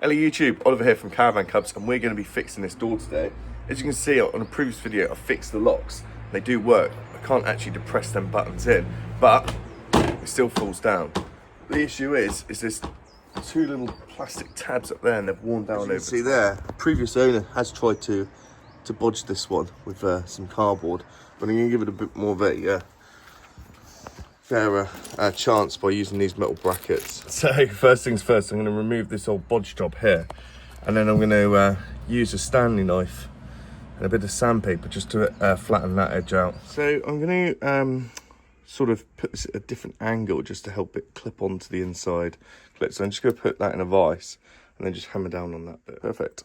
Hello YouTube, Oliver here from Caravan Cubs, and we're going to be fixing this door today. As you can see on a previous video, I fixed the locks. They do work. I can't actually depress them buttons in, but it still falls down. The issue is there's two little plastic tabs up there and they've worn down over. You can see there, the previous owner has tried to bodge this one with some cardboard, but I'm going to give it a bit more of a fairer chance by using these metal brackets. So first things first, I'm going to remove this old bodge job here, and then I'm going to use a Stanley knife and a bit of sandpaper just to flatten that edge out. So I'm going to sort of put this at a different angle just to help it clip onto the inside clip. So I'm just going to put that in a vise and then just hammer down on that bit. Perfect.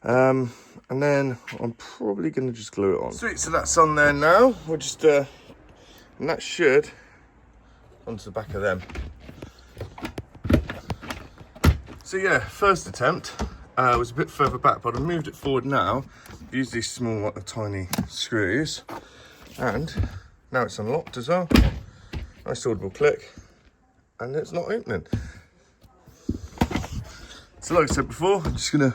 And then I'm probably going to just glue it on. Sweet, so that's on there now. We'll just, and that should onto the back of them. So yeah, first attempt was a bit further back, but I've moved it forward now. Use these small, tiny screws, and now it's unlocked as well. Nice audible click, and it's not opening. So like I said before, I'm just gonna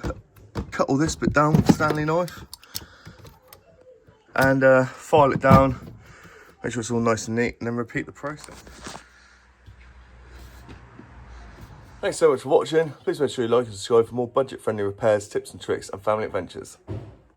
cut all this bit down with a Stanley knife and file it down. Make sure it's all nice and neat, and then repeat the process. Thanks so much for watching. Please make sure you like and subscribe for more budget-friendly repairs, tips and tricks and family adventures.